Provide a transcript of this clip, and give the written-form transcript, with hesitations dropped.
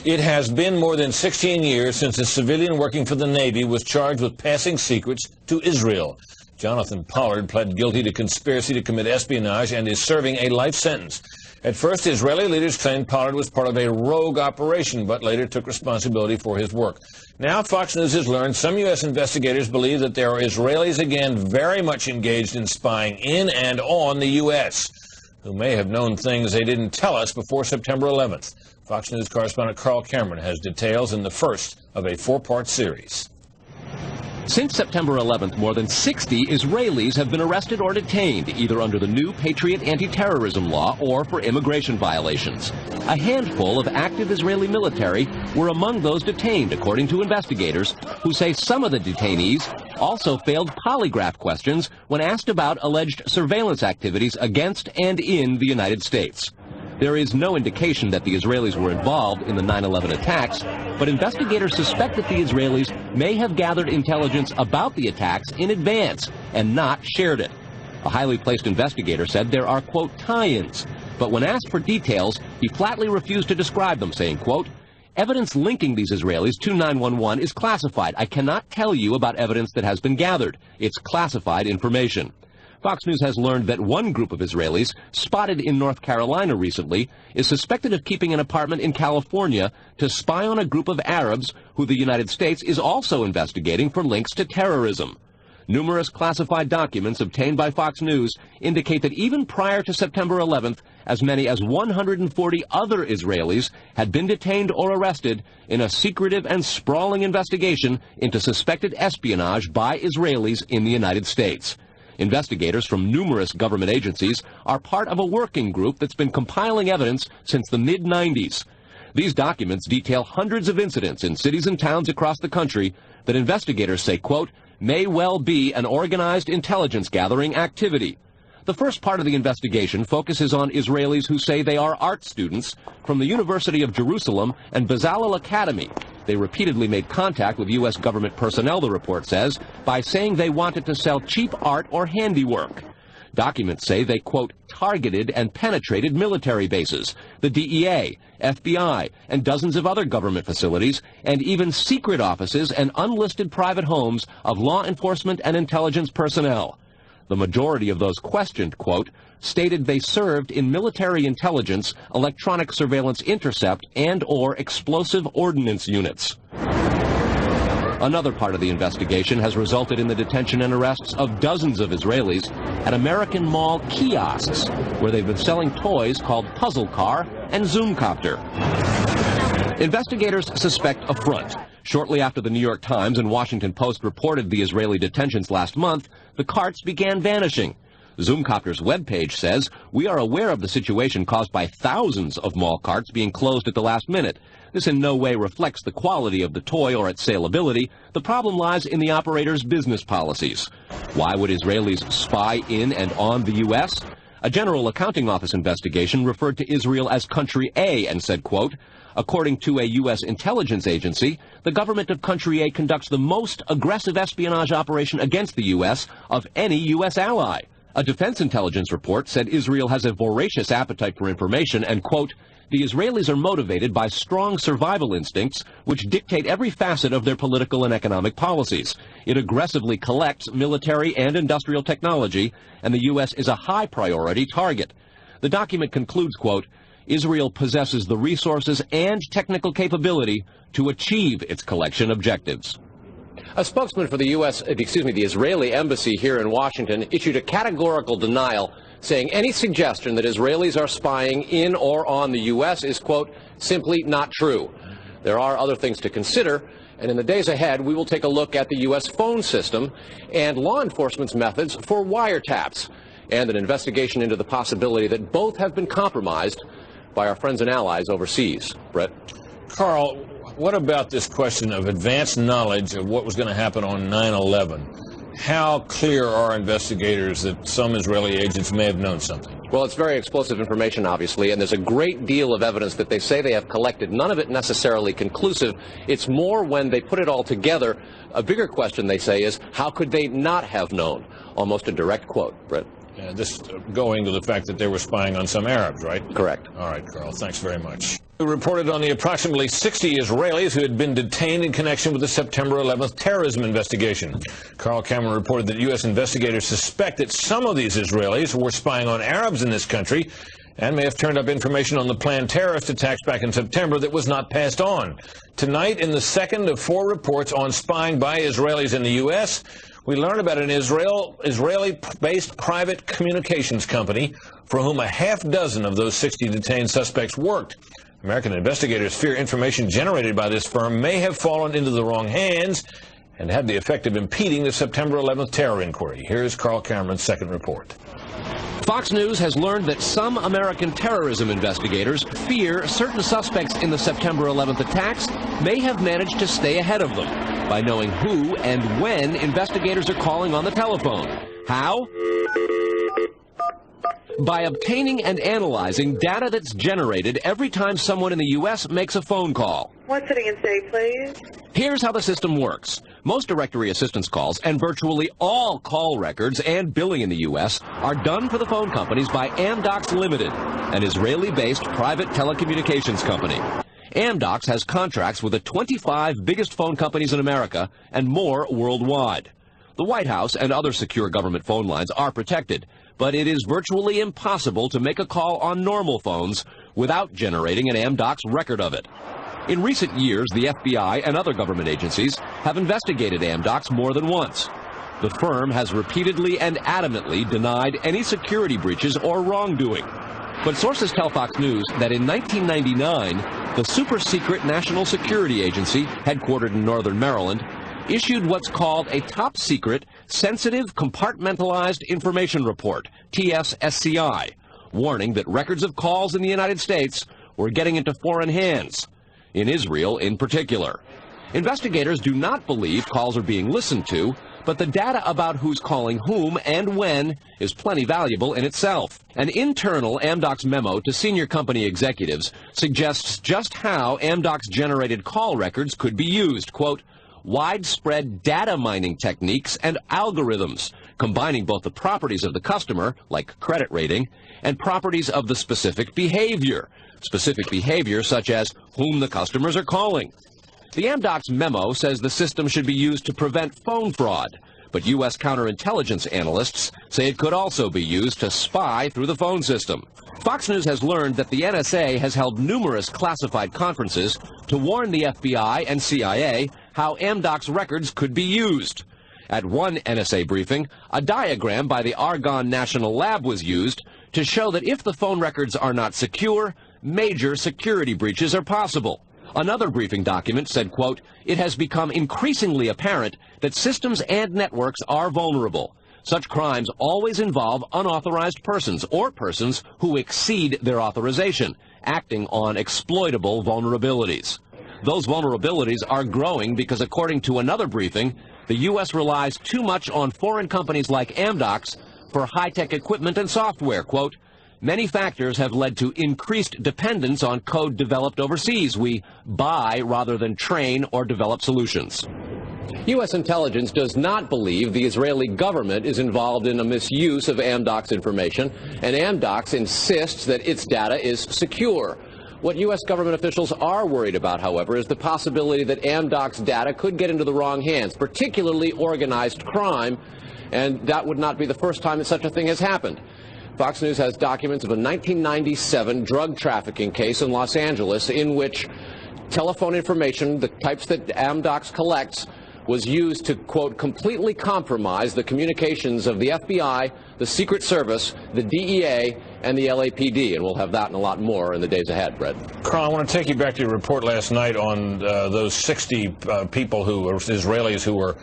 It has been more than 16 years since a civilian working for the Navy was charged with passing secrets to Israel. Jonathan Pollard pled guilty to conspiracy to commit espionage and is serving a life sentence. At first, Israeli leaders claimed Pollard was part of a rogue operation, but later took responsibility for his work. Now, Fox News has learned some U.S. investigators believe that there are Israelis again very much engaged in spying in and on the U.S., who may have known things they didn't tell us before September 11th. Fox News correspondent Carl Cameron has details in the first of a four-part series. Since September 11th, more than 60 Israelis have been arrested or detained, either under the new Patriot anti-terrorism law or for immigration violations. A handful of active Israeli military were among those detained, according to investigators, who say some of the detainees also failed polygraph questions when asked about alleged surveillance activities against and in the United States. There is no indication that the Israelis were involved in the 9/11 attacks, but investigators suspect that the Israelis may have gathered intelligence about the attacks in advance and not shared it. A highly placed investigator said there are, quote, tie-ins, but when asked for details, he flatly refused to describe them, saying, quote, evidence linking these Israelis to 9/11 is classified. I cannot tell you about evidence that has been gathered. It's classified information. Fox News has learned that one group of Israelis, spotted in North Carolina recently, is suspected of keeping an apartment in California to spy on a group of Arabs who the United States is also investigating for links to terrorism. Numerous classified documents obtained by Fox News indicate that even prior to September 11th, as many as 140 other Israelis had been detained or arrested in a secretive and sprawling investigation into suspected espionage by Israelis in the United States. Investigators from numerous government agencies are part of a working group that's been compiling evidence since the mid-90s. These documents detail hundreds of incidents in cities and towns across the country that investigators say, quote, may well be an organized intelligence gathering activity. The first part of the investigation focuses on Israelis who say they are art students from the University of Jerusalem and Bezalel Academy. They repeatedly made contact with U.S. government personnel, the report says, by saying they wanted to sell cheap art or handiwork. Documents say they, quote, targeted and penetrated military bases, the DEA, FBI, and dozens of other government facilities, and even secret offices and unlisted private homes of law enforcement and intelligence personnel. The majority of those questioned, quote, stated they served in military intelligence, electronic surveillance intercept, and or explosive ordnance units. Another part of the investigation has resulted in the detention and arrests of dozens of Israelis at American Mall kiosks, where they've been selling toys called Puzzle Car and Zoomcopter. Investigators suspect a front. Shortly after the New York Times and Washington Post reported the Israeli detentions last month, the carts began vanishing. Zoomcopter's webpage says, we are aware of the situation caused by thousands of mall carts being closed at the last minute. This in no way reflects the quality of the toy or its saleability. The problem lies in the operator's business policies. Why would Israelis spy in and on the U.S.? A General Accounting Office investigation referred to Israel as Country A and said, quote, according to a U.S. intelligence agency, the government of Country A conducts the most aggressive espionage operation against the U.S. of any U.S. ally. A defense intelligence report said Israel has a voracious appetite for information and, quote, the Israelis are motivated by strong survival instincts which dictate every facet of their political and economic policies. It aggressively collects military and industrial technology, and the U.S. is a high priority target. The document concludes, quote, Israel possesses the resources and technical capability to achieve its collection objectives. A spokesman for the the Israeli embassy here in Washington issued a categorical denial, saying any suggestion that Israelis are spying in or on the U.S. is, quote, simply not true. There are other things to consider, and in the days ahead, we will take a look at the U.S. phone system and law enforcement's methods for wiretaps, and an investigation into the possibility that both have been compromised by our friends and allies overseas. Brett? Carl, what about this question of advanced knowledge of what was going to happen on 9/11? How clear are investigators that some Israeli agents may have known something? Well, it's very explosive information, obviously, and there's a great deal of evidence that they say they have collected, none of it necessarily conclusive. It's more when they put it all together. A bigger question, they say, is how could they not have known? Almost a direct quote, Brett. This going to the fact that they were spying on some Arabs, right? Correct. All right, Carl, thanks very much. We reported on the approximately 60 Israelis who had been detained in connection with the September 11th terrorism investigation. Carl Cameron reported that U.S. investigators suspect that some of these Israelis were spying on Arabs in this country and may have turned up information on the planned terrorist attacks back in September that was not passed on. Tonight, in the second of 4 reports on spying by Israelis in the U.S., we learn about an Israeli-based private communications company for whom a half dozen of those 60 detained suspects worked. American investigators fear information generated by this firm may have fallen into the wrong hands and had the effect of impeding the September 11th terror inquiry. Here's Carl Cameron's second report. Fox News has learned that some American terrorism investigators fear certain suspects in the September 11th attacks may have managed to stay ahead of them by knowing who and when investigators are calling on the telephone. How? By obtaining and analyzing data that's generated every time someone in the U.S. makes a phone call. One sitting and stay, please. Here's how the system works. Most directory assistance calls and virtually all call records and billing in the U.S. are done for the phone companies by Amdocs Limited, an Israeli-based private telecommunications company. Amdocs has contracts with the 25 biggest phone companies in America and more worldwide. The White House and other secure government phone lines are protected, but it is virtually impossible to make a call on normal phones without generating an Amdocs record of it. In recent years, the FBI and other government agencies have investigated Amdocs more than once. The firm has repeatedly and adamantly denied any security breaches or wrongdoing. But sources tell Fox News that in 1999, the super-secret National Security Agency, headquartered in northern Maryland, issued what's called a top-secret, sensitive, compartmentalized information report, TSSCI, warning that records of calls in the United States were getting into foreign hands, in Israel in particular. Investigators do not believe calls are being listened to, but the data about who's calling whom and when is plenty valuable in itself. An internal Amdocs memo to senior company executives suggests just how Amdocs-generated call records could be used, quote, widespread data mining techniques and algorithms, combining both the properties of the customer, like credit rating, and properties of the specific behavior such as whom the customers are calling. The Amdocs memo says the system should be used to prevent phone fraud, but U.S. counterintelligence analysts say it could also be used to spy through the phone system. Fox News has learned that the NSA has held numerous classified conferences to warn the FBI and CIA how Amdocs records could be used. At one NSA briefing, a diagram by the Argonne National Lab was used to show that if the phone records are not secure, major security breaches are possible. Another briefing document said, quote, it has become increasingly apparent that systems and networks are vulnerable. Such crimes always involve unauthorized persons or persons who exceed their authorization, acting on exploitable vulnerabilities. Those vulnerabilities are growing because, according to another briefing, the U.S. relies too much on foreign companies like Amdocs for high-tech equipment and software, quote, many factors have led to increased dependence on code developed overseas. We buy rather than train or develop solutions. U.S. intelligence does not believe the Israeli government is involved in a misuse of Amdocs information, and Amdocs insists that its data is secure. What U.S. government officials are worried about, however, is the possibility that Amdocs data could get into the wrong hands, particularly organized crime, and that would not be the first time that such a thing has happened. Fox News has documents of a 1997 drug trafficking case in Los Angeles in which telephone information, the types that Amdocs collects, was used to, quote, completely compromise the communications of the FBI, the Secret Service, the DEA, and the LAPD. And we'll have that and a lot more in the days ahead, Brett. Carl, I want to take you back to your report last night on those 60 people who were Israelis who were